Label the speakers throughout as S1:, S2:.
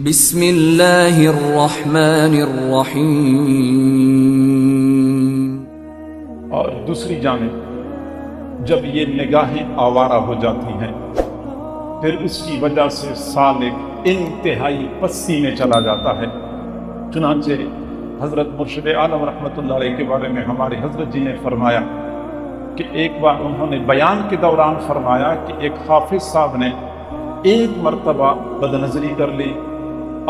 S1: بسم اللہ الرحمن الرحیم۔
S2: اور دوسری جانب جب یہ نگاہیں آوارہ ہو جاتی ہیں پھر اس کی وجہ سے سالک انتہائی پستی میں چلا جاتا ہے۔ چنانچہ حضرت مرشد عالم رحمۃ اللہ علیہ کے بارے میں ہمارے حضرت جی نے فرمایا کہ ایک بار انہوں نے بیان کے دوران فرمایا کہ ایک حافظ صاحب نے ایک مرتبہ بدنظری کر لی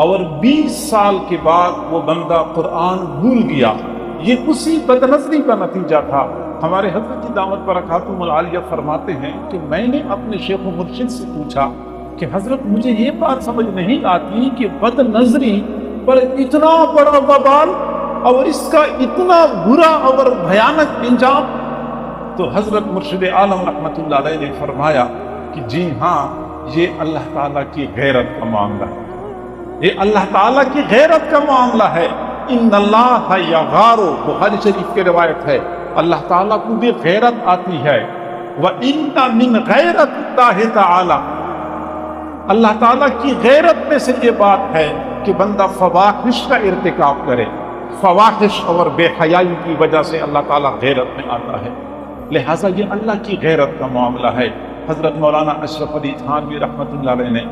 S2: اور 20 سال کے بعد وہ بندہ قرآن بھول گیا۔ یہ اسی بدنظری کا نتیجہ تھا۔ ہمارے حضرت کی دعوت برکاتہم العالیہ فرماتے ہیں کہ میں نے اپنے شیخ و مرشد سے پوچھا کہ حضرت مجھے یہ بات سمجھ نہیں آتی کہ بدنظری پر اتنا بڑا وبال اور اس کا اتنا برا اور بھیانک انجام، تو حضرت مرشد عالم رحمۃ اللہ علیہ نے فرمایا کہ جی ہاں، یہ اللہ تعالیٰ کی غیرت کا معاملہ ہے، یہ اللہ تعالیٰ کی غیرت کا معاملہ ہے۔ ان اللہ یغار، بخاری شریف کی روایت ہے، اللہ تعالیٰ کو بھی غیرت آتی ہے۔ وَإِنَّ مِنْ غَيْرَةِ اللَّهِ تَعَالَى، اللہ تعالیٰ کی غیرت میں سے یہ بات ہے کہ بندہ فواحش کا ارتکاب کرے۔ فواحش اور بے حیائی کی وجہ سے اللہ تعالیٰ غیرت میں آتا ہے، لہٰذا یہ اللہ کی غیرت کا معاملہ ہے۔ حضرت مولانا اشرف علی تھانوی رحمۃ اللہ علیہ نے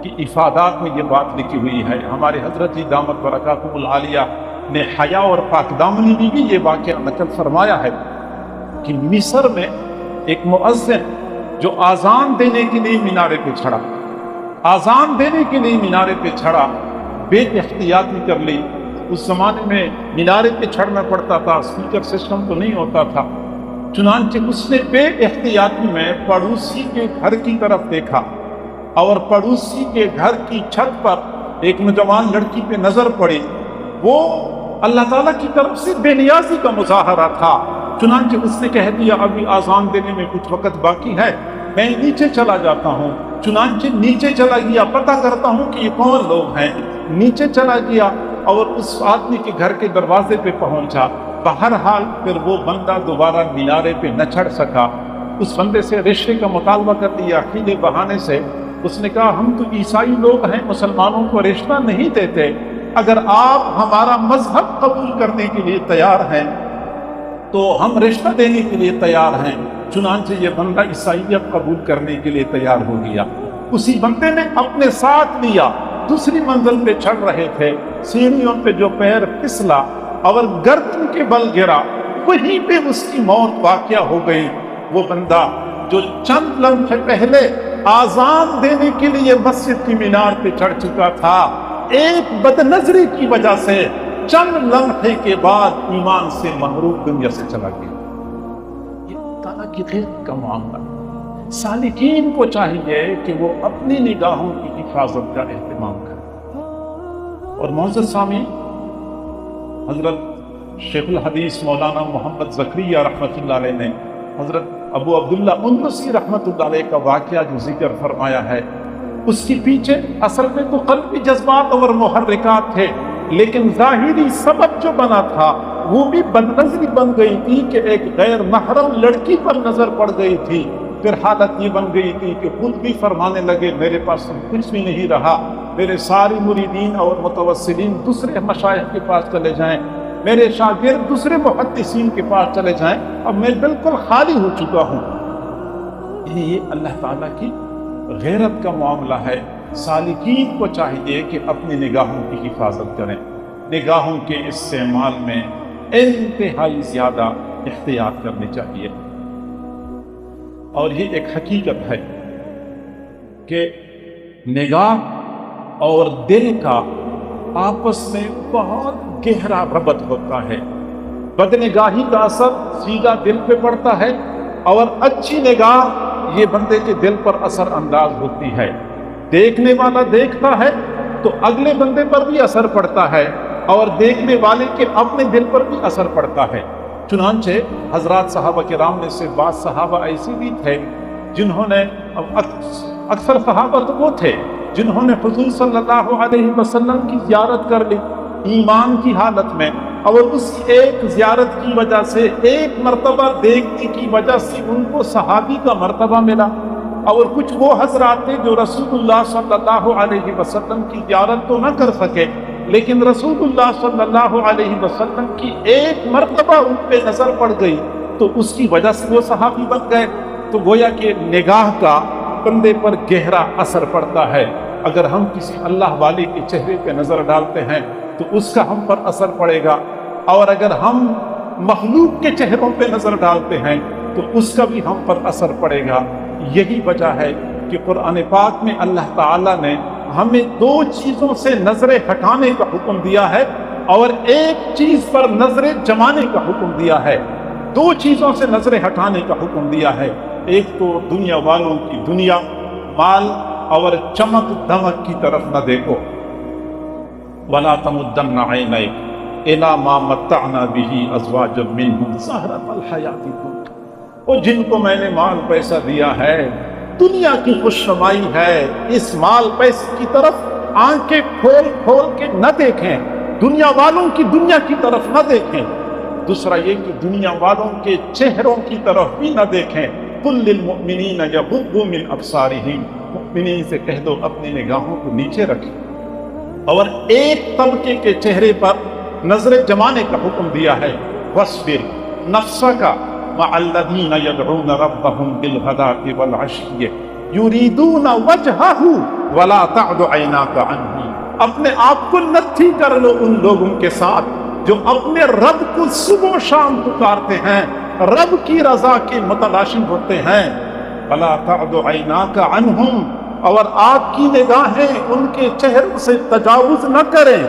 S2: کی افادات میں یہ بات لکھی ہوئی ہے۔ ہمارے حضرت جی دامت برکاتہم العالیہ نے حیا اور پاک دامنی میں بھی یہ واقعہ نقل فرمایا ہے کہ مصر میں ایک مؤذن جو آذان دینے کے لیے مینارے پہ چڑھا، آذان دینے کے لیے مینارے پہ چڑھا، بے احتیاطی کر لی۔ اس زمانے میں مینارے پہ چڑھنا پڑتا تھا، اسپیکر سسٹم تو نہیں ہوتا تھا، چنانچہ اس نے بے احتیاطی میں پڑوسی کے گھر کی طرف دیکھا اور پڑوسی کے گھر کی چھت پر ایک نوجوان لڑکی پہ نظر پڑی۔ وہ اللہ تعالیٰ کی طرف سے بے نیازی کا مظاہرہ تھا، چنانچہ اس نے کہہ دیا ابھی آذان دینے میں کچھ وقت باقی ہے، میں نیچے چلا جاتا ہوں۔ چنانچہ نیچے چلا گیا، پتہ کرتا ہوں کہ یہ کون لوگ ہیں۔ نیچے چلا گیا اور اس آدمی کے گھر کے دروازے پہ پہنچا۔ بہرحال پھر وہ بندہ دوبارہ مینارے پہ نہ چڑھ سکا۔ اس بندے سے رشتے کا مطالبہ کر دیا، حیلے بہانے سے اس نے کہا ہم تو عیسائی لوگ ہیں، مسلمانوں کو رشتہ نہیں دیتے، اگر آپ ہمارا مذہب قبول کرنے کے لیے تیار ہیں تو ہم رشتہ دینے کے لیے تیار ہیں۔ چنانچہ یہ بندہ عیسائیت قبول کرنے کے لیے تیار ہو گیا۔ اسی بندے نے اپنے ساتھ لیا، دوسری منزل پہ چڑھ رہے تھے، سیڑھیوں پہ جو پیر پھسلا اور گردن کے بل گرا، وہیں پہ اس کی موت واقع ہو گئی۔ وہ بندہ جو چند لمحے پہلے آذان دینے کے لیے مسجد کی مینار پہ چڑھ چکا تھا، ایک بدنظری کی وجہ سے چند لمحے کے بعد ایمان سے محروم دنیا سے چلا گیا۔ یہ تعالیٰ کی غیرت کا معاملہ ہے۔ سالکین کو چاہیے کہ وہ اپنی نگاہوں کی حفاظت کا اہتمام کریں۔ اور معزز سامعین، حضرت شیخ الحدیث مولانا محمد زکریا رحمۃ اللہ علیہ نے حضرت ابو عبداللہ انسی رحمۃ اللہ علیہ کا واقعہ جو ذکر فرمایا ہے، اس کے پیچھے اصل میں تو قلبی جذبات اور محرکات تھے، لیکن ظاہری سبب جو بنا تھا وہ بھی بدنظری بن گئی تھی کہ ایک غیر محرم لڑکی پر نظر پڑ گئی تھی۔ پھر حالت یہ بن گئی تھی کہ خود بھی فرمانے لگے میرے پاس کچھ بھی نہیں رہا، میرے سارے مریدین اور متوسلین دوسرے مشائخ کے پاس چلے جائیں، میرے شاگرد دوسرے محدثین کے پاس چلے جائیں، اب میں بالکل خالی ہو چکا ہوں۔ یہ اللہ تعالیٰ کی غیرت کا معاملہ ہے۔ سالکین کو چاہیے کہ اپنی نگاہوں کی حفاظت کریں، نگاہوں کے استعمال میں انتہائی زیادہ احتیاط کرنی چاہیے۔ اور یہ ایک حقیقت ہے کہ نگاہ اور دل کا آپس میں بہت گہرا ربط ہوتا ہے۔ بدنگاہی کا اثر سیدھا دل پہ پڑتا ہے اور اچھی نگاہ یہ بندے کے دل پر اثر انداز ہوتی ہے۔ دیکھنے والا دیکھتا ہے تو اگلے بندے پر بھی اثر پڑتا ہے اور دیکھنے والے کے اپنے دل پر بھی اثر پڑتا ہے۔ چنانچہ حضرات صحابہ کرام میں سے بعض صحابہ ایسے بھی تھے جنہوں نے، اکثر صحابہ تو وہ تھے جنہوں نے حضور صلی اللہ علیہ وسلم کی زیارت کر لی ایمان کی حالت میں، اور اس ایک زیارت کی وجہ سے، ایک مرتبہ دیکھنے کی وجہ سے ان کو صحابی کا مرتبہ ملا، اور کچھ وہ حضرات تھے جو رسول اللہ صلی اللہ علیہ وسلم کی زیارت تو نہ کر سکے، لیکن رسول اللہ صلی اللہ علیہ وسلم کی ایک مرتبہ ان پہ نظر پڑ گئی تو اس کی وجہ سے وہ صحابی بن گئے۔ تو گویا کہ نگاہ کا بندے پر گہرا اثر پڑتا ہے۔ اگر ہم کسی اللہ والے کے چہرے پہ نظر ڈالتے ہیں تو اس کا ہم پر اثر پڑے گا، اور اگر ہم مخلوق کے چہروں پہ نظر ڈالتے ہیں تو اس کا بھی ہم پر اثر پڑے گا۔ یہی وجہ ہے کہ قرآن پاک میں اللہ تعالیٰ نے ہمیں دو چیزوں سے نظریں ہٹانے کا حکم دیا ہے اور ایک چیز پر نظریں جمانے کا حکم دیا ہے۔ دو چیزوں سے نظریں ہٹانے کا حکم دیا ہے، ایک تو دنیا والوں کی دنیا، مال اور چمک دمک کی طرف نہ دیکھو۔ وَلَا تَمُدَّنَّ عَيْنَيْكَ إِلَىٰ مَا مَتَّعْنَا بِهِ أَزْوَاجًا مِّنْهُمْ زَهْرَةَ الْحَيَاةِ الدُّنْيَا۔ اور جن کو میں نے مال پیسہ دیا ہے، دنیا کی خوشنمائی ہے، اس مال پیسے کی طرف آنکھیں کھول کھول کے نہ دیکھیں، دنیا والوں کی دنیا کی طرف نہ دیکھیں۔ دوسرا یہ کہ دنیا والوں کے چہروں کی طرف بھی نہ دیکھیں۔ قُل لِّلْمُؤْمِنِينَ يَغُضُّوا مِنْ أَبْصَارِهِمْ، مؤمنین سے کہہ دو اپنی نگاہوں کو نیچے رکھیں، اور ایک طبقے کے چہرے پر نظر جمانے کا حکم دیا ہے۔ وَاصْبِرْ نَفْسَكَ مَعَ الَّذِينَ يَدْعُونَ رَبَّهُمْ بِالْغَدَاةِ وَالْعَشِيِّ يُرِيدُونَ وَجْهَهُ وَلَا تَعْدُ عَيْنَاكَ عَنْهُمْ۔ اپنے آپ کو نتھی کر لو ان لوگوں کے ساتھ جو اپنے رب کو صبح و شام پکارتے ہیں، رب کی رضا کے متلاشی ہوتے ہیں۔ وَلَا تَعْدُ عَيْنَاكَ عَنْهُمْ، اور آپ کی نگاہیں ان کے چہروں سے تجاوز نہ کریں۔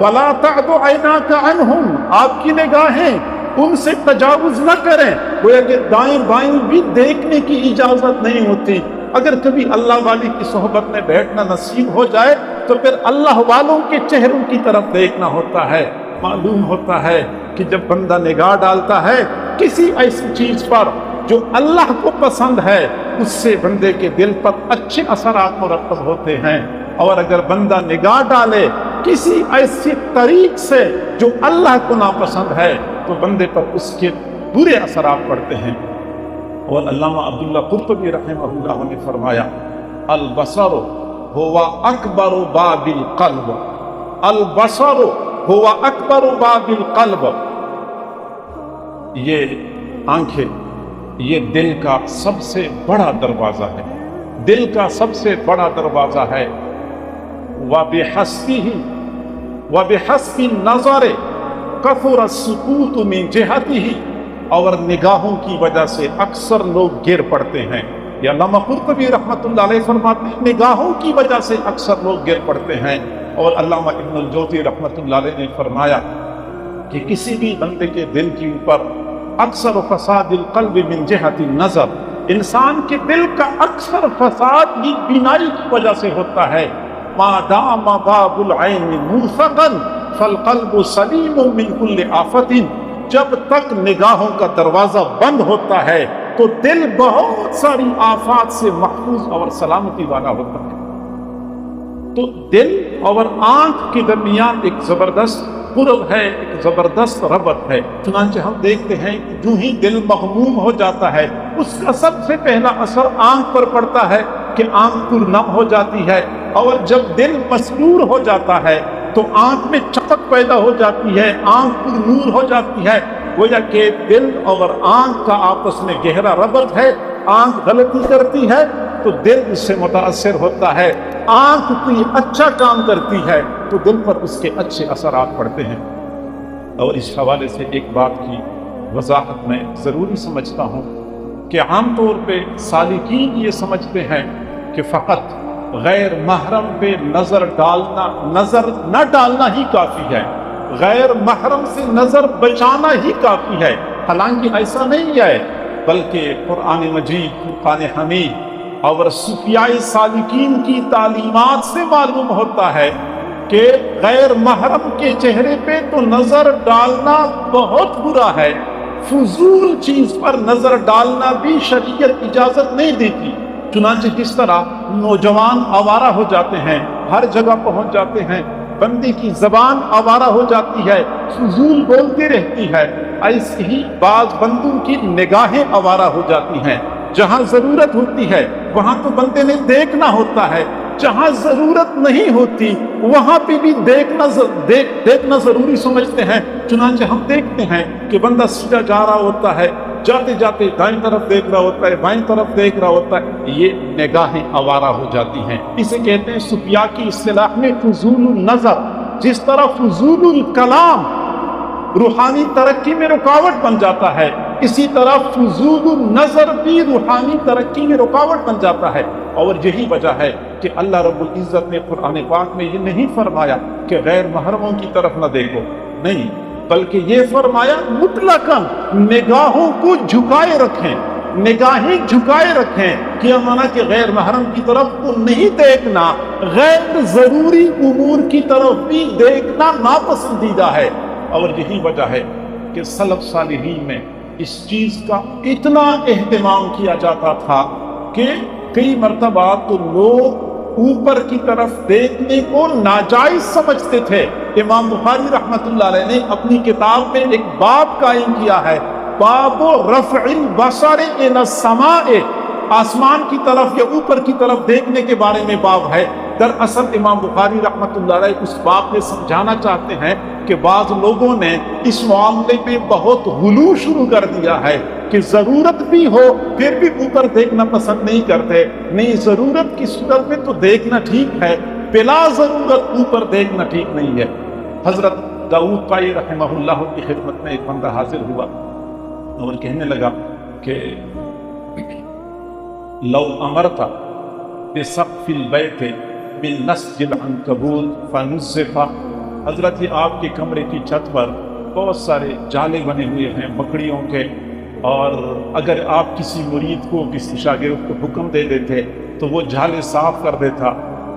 S2: وَلَا تَعْدُ عَيْنَاكَ عَنْهُمْ، آپ کی نگاہیں ان سے تجاوز نہ کریں۔ گویا کہ دائیں بائیں بھی دیکھنے کی اجازت نہیں ہوتی۔ اگر کبھی اللہ والی کی صحبت میں بیٹھنا نصیب ہو جائے تو پھر اللہ والوں کے چہروں کی طرف دیکھنا ہوتا ہے۔ معلوم ہوتا ہے کہ جب بندہ نگاہ ڈالتا ہے کسی ایسی چیز پر جو اللہ کو پسند ہے، اس سے بندے کے دل پر اچھے اثرات مرتب ہوتے ہیں، اور اگر بندہ نگاہ ڈالے کسی ایسی طریق سے جو اللہ کو ناپسند ہے تو بندے پر اس کے برے اثرات پڑتے ہیں۔ اور علامہ عبداللہ قرطبی رحمہ اللہ نے فرمایا، البصر هو اکبر باب القلب، البصر هو اکبر باب القلب، یہ آنکھیں یہ دل کا سب سے بڑا دروازہ ہے، دل کا سب سے بڑا دروازہ ہے۔ وَبِحَسْبِ النَّظَرِ كَثُرَ السُّكُوتُ مِنْ جِهَتِهِ، اور نگاہوں کی وجہ سے اکثر لوگ گر پڑتے ہیں۔ یا علامہ قرطبی رحمۃ اللہ علیہ فرماتے ہیں نگاہوں کی وجہ سے اکثر لوگ گر پڑتے ہیں۔ اور علامہ ابن الجوزی رحمۃ اللہ علیہ نے فرمایا کہ کسی بھی بندے کے دل کے اوپر اکثر فساد القلب من جہت النظر، انسان کے دل کا اکثر فساد ہی بینائی کی وجہ سے ہوتا ہے۔ ما دام باب العین موثقا فالقلب سلیم من کل آفت، جب تک نگاہوں کا دروازہ بند ہوتا ہے تو دل بہت ساری آفات سے محفوظ اور سلامتی والا ہوتا ہے۔ تو دل اور آنکھ کے درمیان ایک زبردست قرب ہے، ایک زبردست ربط ہے۔ چنانچہ ہم دیکھتے ہیں جو ہی دل مغموم ہو جاتا ہے اس کا سب سے پہلا اثر آنکھ پر پڑتا ہے کہ آنکھ پرنم ہو جاتی ہے، اور جب دل مسرور ہو جاتا ہے تو آنکھ میں چمک پیدا ہو جاتی ہے، آنکھ پر نور ہو جاتی ہے۔ گویا کہ دل اور آنکھ کا آپس میں گہرا ربط ہے۔ آنکھ غلطی کرتی ہے تو دل اس سے متاثر ہوتا ہے، آنکھ کوئی اچھا کام کرتی ہے تو دل پر اس کے اچھے اثرات پڑتے ہیں۔ اور اس حوالے سے ایک بات کی وضاحت میں ضروری سمجھتا ہوں کہ عام طور پہ سالکین یہ سمجھتے ہیں کہ فقط غیر محرم پہ نظر نہ ڈالنا ہی کافی ہے، غیر محرم سے نظر بچانا ہی کافی ہے۔ حالانکہ ایسا نہیں ہے، بلکہ قرآن مجید، فرقان حمید اور صوفیاء سالکین کی تعلیمات سے معلوم ہوتا ہے کہ غیر محرم کے چہرے پہ تو نظر ڈالنا بہت برا ہے، فضول چیز پر نظر ڈالنا بھی شریعت اجازت نہیں دیتی۔ چنانچہ جس طرح نوجوان آوارہ ہو جاتے ہیں، ہر جگہ پہنچ جاتے ہیں، بندے کی زبان آوارہ ہو جاتی ہے، فضول بولتی رہتی ہے، ایسے ہی بعض بندوں کی نگاہیں آوارہ ہو جاتی ہیں۔ جہاں ضرورت ہوتی ہے وہاں تو بندے نے دیکھنا ہوتا ہے، جہاں ضرورت نہیں ہوتی وہاں پہ بھی دیکھنا ضروری سمجھتے ہیں۔ چنانچہ ہم دیکھتے ہیں کہ بندہ سیدھا جا رہا ہوتا ہے، جاتے جاتے دائیں طرف دیکھ رہا ہوتا ہے، بائیں طرف دیکھ رہا ہوتا ہے، یہ نگاہیں آوارہ ہو جاتی ہیں۔ اسے کہتے ہیں صوفیاء کی اصطلاح میں فضول النظر۔ جس طرح فضول الکلام روحانی ترقی میں رکاوٹ بن جاتا ہے، اسی طرح فضول النظر بھی روحانی ترقی میں رکاوٹ بن جاتا ہے۔ اور یہی وجہ ہے کہ اللہ رب العزت نے قرآن پاک میں یہ نہیں فرمایا کہ غیر محرموں کی طرف نہ دیکھو، نہیں، بلکہ یہ فرمایا مطلقاً نگاہوں کو جھکائے رکھیں، نگاہیں جھکائے رکھیں، کیا مانا کہ غیر محرم کی طرف تو نہیں دیکھنا، غیر ضروری امور کی طرف بھی دیکھنا ناپسندیدہ ہے۔ اور یہی وجہ ہے کہ سلف صالحین میں اس چیز کا اتنا اہتمام کیا جاتا تھا کہ کئی مرتبہ تو لوگ اوپر کی طرف دیکھنے کو ناجائز سمجھتے تھے۔ امام بخاری رحمۃ اللہ علیہ نے اپنی کتاب میں ایک باب قائم کیا ہے، باب رفع البصر الی السماء، آسمان کی طرف یا اوپر کی طرف دیکھنے کے بارے میں باب ہے۔ دراصل امام بخاری رحمۃ اللہ علیہ اس باب میں سمجھانا چاہتے ہیں کہ بعض لوگوں نے اس معاملے میں بہت غلو شروع کر دیا ہے کہ ضرورت بھی ہو پھر بھی اوپر دیکھنا پسند نہیں کرتے۔ نہیں، ضرورت کی صورت میں تو دیکھنا ٹھیک ہے، بلا ضرورت اوپر دیکھنا ٹھیک نہیں ہے۔ حضرت داؤد طائی رحمہ اللہ کی خدمت میں ایک بندہ حاضر ہوا اور کہنے لگا کہ لو امرت بسقف البیت من نسج العنکبوت فنزف، حضرت یہ آپ کے کمرے کی چھت پر بہت سارے جالے بنے ہوئے ہیں مکڑیوں کے، اور اگر آپ کسی مرید کو، کسی شاگرد کو حکم دے دیتے تو وہ جالے صاف کر دیتا،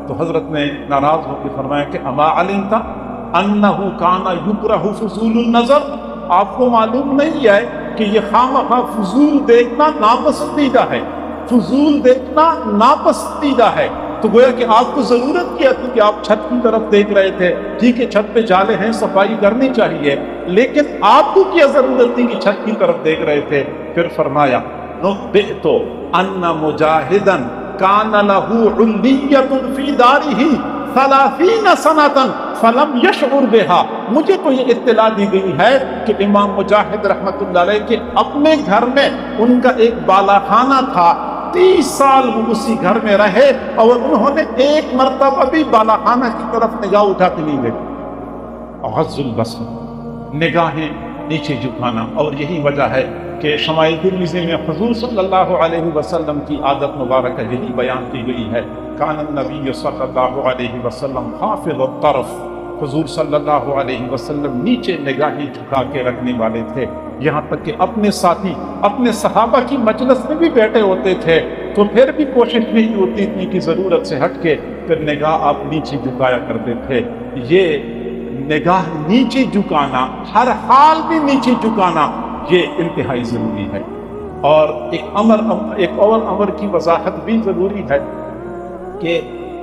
S2: تو حضرت نے ناراض ہو کے فرمایا کہ اما علمت انہ کان یکرہ فضول النظر، آپ کو معلوم نہیں ہے کہ یہ خامخواہ فضول دیکھنا ناپسندیدہ ہے، فضول دیکھنا ناپسندیدہ ہے۔ تو گویا کہ آپ کو ضرورت کیا تھی کہ آپ چھت کی طرف دیکھ رہے تھے، ٹھیک ہے چھت پہ جالے ہیں، صفائی کرنی چاہیے، لیکن آپ کو کیا ضرورت تھی کہ چھت کی طرف دیکھ رہے تھے؟ پھر فرمایا نبئت ان مجاہدا کان لہ علیۃ فی دارہ 30 سنۃ فلم یشعر بها، مجھے تو یہ اطلاع دی گئی ہے کہ امام مجاہد رحمۃ اللہ علیہ کے اپنے گھر میں ان کا ایک بالا خانہ تھا، 30 سال وہ اسی گھر میں رہے اور انہوں نے ایک مرتبہ بھی بالا خانہ کی طرف نگاہ اٹھا کے نہیں دیکھی۔ غض البصر، نگاہیں نیچے جھکانا۔ اور یہی وجہ ہے کہ شمائل ترمذی میں حضور صلی اللہ علیہ وسلم کی عادت مبارکہ یہی بیان کی گئی ہے، کان النبی صلی اللہ علیہ وسلم خافض الطرف، حضور صلی اللہ علیہ وسلم نیچے نگاہیں جھکا کے رکھنے والے تھے، یہاں تک کہ اپنے ساتھی، اپنے صحابہ کی مجلس میں بھی بیٹھے ہوتے تھے تو پھر بھی کوشش نہیں ہوتی تھی کہ ضرورت سے ہٹ کے پھر نگاہ آپ نیچے جھکایا کرتے تھے۔ یہ نگاہ نیچے جھکانا، ہر حال میں نیچے جھکانا، یہ انتہائی ضروری ہے۔ اور ایک اور امر کی وضاحت بھی ضروری ہے کہ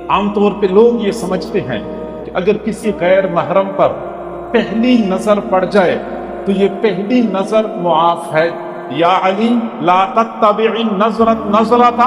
S2: عام طور پہ لوگ یہ سمجھتے ہیں کہ اگر کسی غیر محرم پر پہلی نظر پڑ جائے تو یہ پہلی نظر معاف ہے۔ یا علی لا تتبع النظرۃ نظرۃ،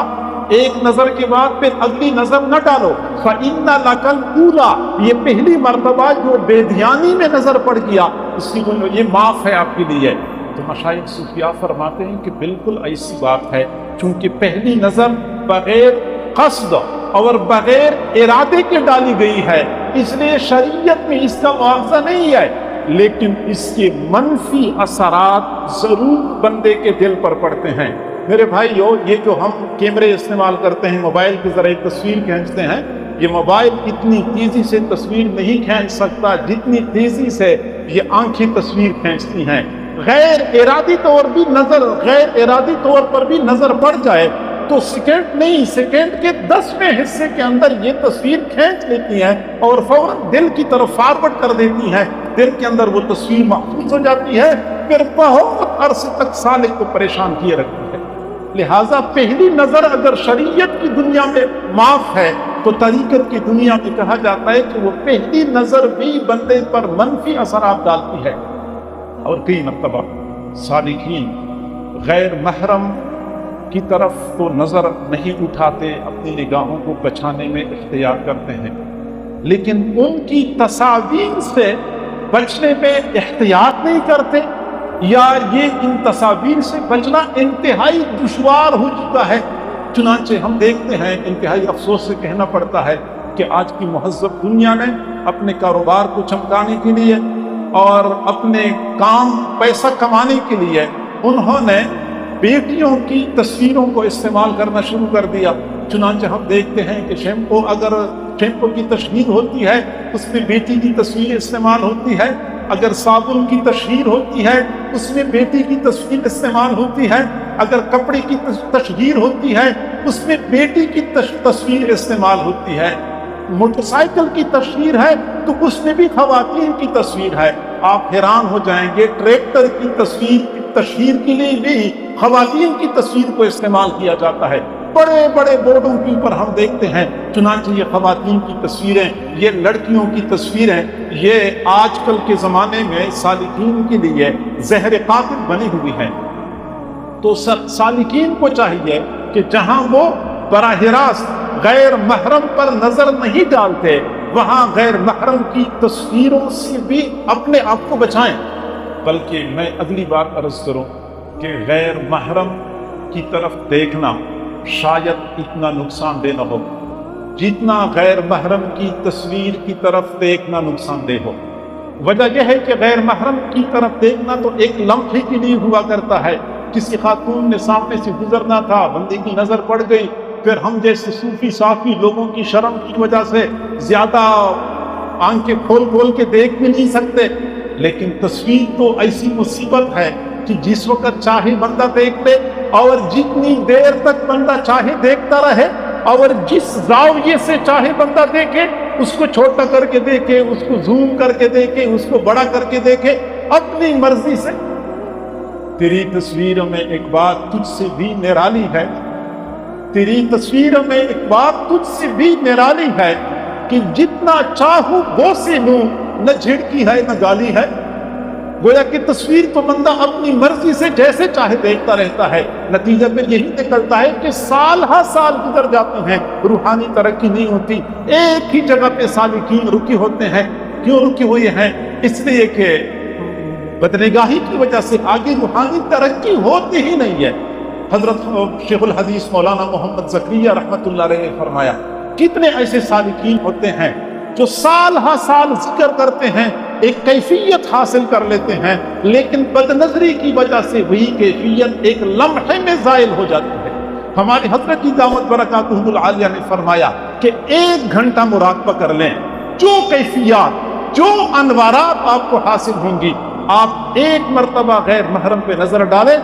S2: ایک نظر کے بعد پھر اگلی نظر نہ ڈالو، فإن لک الأولی، یہ پہلی مرتبہ جو بے دھیانی میں نظر پڑ گیا اس کی یہ معاف ہے آپ کے لیے۔ تو مشائخ صوفیاء فرماتے ہیں کہ بالکل ایسی بات ہے، چونکہ پہلی نظر بغیر قصد اور بغیر ارادے کے ڈالی گئی ہے، اس لیے شریعت میں اس کا مواخذہ نہیں ہے، لیکن اس کے منفی اثرات ضرور بندے کے دل پر پڑتے ہیں۔ میرے بھائیو، یہ جو ہم کیمرے استعمال کرتے ہیں، موبائل کے ذریعے تصویر کھینچتے ہیں، یہ موبائل اتنی تیزی سے تصویر نہیں کھینچ سکتا جتنی تیزی سے یہ آنکھیں تصویر کھینچتی ہیں۔ غیر ارادی طور پر بھی نظر پڑ جائے تو سیکنڈ نہیں، سیکنڈ کے 10ویں حصے کے اندر یہ تصویر کھینچ لیتی ہیں اور فوراً دل کی طرف فارورڈ کر دیتی ہیں، دل کے اندر وہ تصویر محفوظ ہو جاتی ہے، پھر بہت عرصے تک سالک کو پریشان کیے رکھتی ہے۔ لہٰذا پہلی نظر اگر شریعت کی دنیا میں معاف ہے تو طریقت کی دنیا میں کہا جاتا ہے کہ وہ پہلی نظر بھی بندے پر منفی اثرات ڈالتی ہے۔ اور کئی مرتبہ سالکین غیر محرم کی طرف تو نظر نہیں اٹھاتے، اپنی نگاہوں کو بچانے میں اختیار کرتے ہیں، لیکن ان کی تصاویر سے بچنے میں احتیاط نہیں کرتے، یا یہ ان تصاویر سے بچنا انتہائی دشوار ہو چکا ہے۔ چنانچہ ہم دیکھتے ہیں، انتہائی افسوس سے کہنا پڑتا ہے کہ آج کی مہذب دنیا نے اپنے کاروبار کو چمکانے کے لیے اور اپنے کام پیسہ کمانے کے لیے انہوں نے بیٹیوں کی تصویروں کو استعمال کرنا شروع کر دیا۔ چنانچہ ہم دیکھتے ہیں کہ شیمپو کی تشہیر ہوتی ہے، اس میں بیٹی کی تصویر استعمال ہوتی ہے، اگر صابن کی تشہیر ہوتی ہے اس میں بیٹی کی تصویر استعمال ہوتی ہے، اگر کپڑے کی تشہیر ہوتی ہے اس میں بیٹی کی تصویر استعمال ہوتی ہے، موٹر سائیکل کی تشہیر ہے تو اس میں بھی خواتین کی تصویر ہے۔ آپ حیران ہو جائیں گے، ٹریکٹر کی تشہیر کے لیے بھی خواتین کی تصویر کو استعمال کیا جاتا ہے۔ بڑے بڑے بورڈوں کے اوپر ہم دیکھتے ہیں، چنانچہ یہ خواتین کی تصویریں، یہ لڑکیوں کی تصویریں، یہ آج کل کے زمانے میں سالکین کے لیے زہر قاتل بنی ہوئی ہیں۔ تو سالکین کو چاہیے کہ جہاں وہ براہ راست غیر محرم پر نظر نہیں ڈالتے، وہاں غیر محرم کی تصویروں سے بھی اپنے آپ کو بچائیں۔ بلکہ میں اگلی بات عرض کروں کہ غیر محرم کی طرف دیکھنا شاید اتنا نقصان دہ نہ ہو جتنا غیر محرم کی تصویر کی طرف دیکھنا نقصان دہ ہو۔ وجہ یہ ہے کہ غیر محرم کی طرف دیکھنا تو ایک لمحے کے لیے ہوا کرتا ہے، کسی خاتون نے سامنے سے گزرنا تھا، بندے کی نظر پڑ گئی، پھر ہم جیسے صوفی صافی لوگوں کی شرم کی وجہ سے زیادہ آنکھیں کھول کے دیکھ بھی نہیں سکتے، لیکن تصویر تو ایسی مصیبت ہے کہ جس وقت چاہے بندہ دیکھ لے اور جتنی دیر تک بندہ چاہے دیکھتا رہے، اور جس زاویے سے چاہے بندہ دیکھے، اس کو چھوٹا کر کے دیکھے، اس کو زوم کر کے دیکھے، اس کو بڑا کر کے دیکھے، اپنی مرضی سے۔ تیری تصویر میں ایک بات تجھ سے بھی نرالی ہے، تیری تصویر میں ایک بات تجھ سے بھی نرالی ہے کہ جتنا چاہوں بوسے لوں، نہ جھڑکی ہے نہ گالی ہے۔ گویا کہ تصویر تو بندہ اپنی مرضی سے جیسے چاہے دیکھتا رہتا ہے، نتیجہ میں یہی نکلتا ہے کہ سال ہر سال گزر جاتے ہیں، روحانی ترقی نہیں ہوتی، ایک ہی جگہ پہ سالکین رکے ہوتے ہیں۔ کیوں رکے ہوئے ہیں؟ اس لیے کہ بدنگاہی کی وجہ سے آگے روحانی ترقی ہوتی ہی نہیں ہے۔ حضرت شیخ الحدیث مولانا محمد زکریا رحمۃ اللہ علیہ نے فرمایا، کتنے ایسے سالکین ہوتے ہیں جو سال ہر سال ذکر کرتے ہیں، ایک کیفیت حاصل کر لیتے ہیں، لیکن بد نظری کی وجہ سے وہی کیفیت ایک لمحے میں زائل ہو جاتی ہے۔ ہماری حضرت کی دامت برکاتہ العالیہ نے فرمایا کہ 1 گھنٹہ مراقبہ کر لیں، جو کیفیات، جو انوارات آپ کو حاصل ہوں گی، آپ 1 مرتبہ غیر محرم پہ نظر ڈالیں،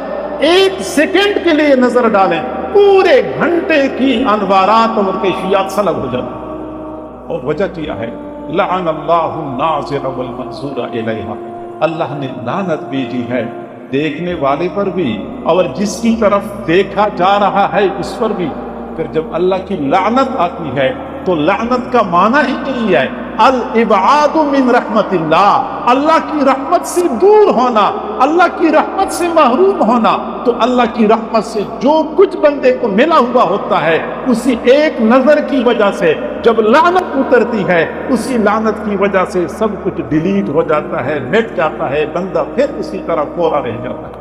S2: 1 سیکنڈ کے لیے نظر ڈالیں، پورے گھنٹے کی انوارات اور کیفیات سلب ہو جاتی ہیں۔ اور وجہ کیا ہے؟ لعن اللہ الناظر والمنظور الیہا، اللہ نے لعنت بھیجی ہے دیکھنے والے پر بھی اور جس کی طرف دیکھا جا رہا ہے اس پر بھی۔ پھر جب اللہ کی لعنت آتی ہے تو لعنت کا معنی ہی یہی ہے، الابعاد من رحمت اللہ، اللہ کی رحمت سے دور ہونا، اللہ کی رحمت سے محروم ہونا۔ تو اللہ کی رحمت سے جو کچھ بندے کو ملا ہوا ہوتا ہے، اسی ایک نظر کی وجہ سے جب لعنت اترتی ہے، اسی لعنت کی وجہ سے سب کچھ ڈیلیٹ ہو جاتا ہے، مٹ جاتا ہے، بندہ پھر اسی طرح کوڑا رہ جاتا ہے۔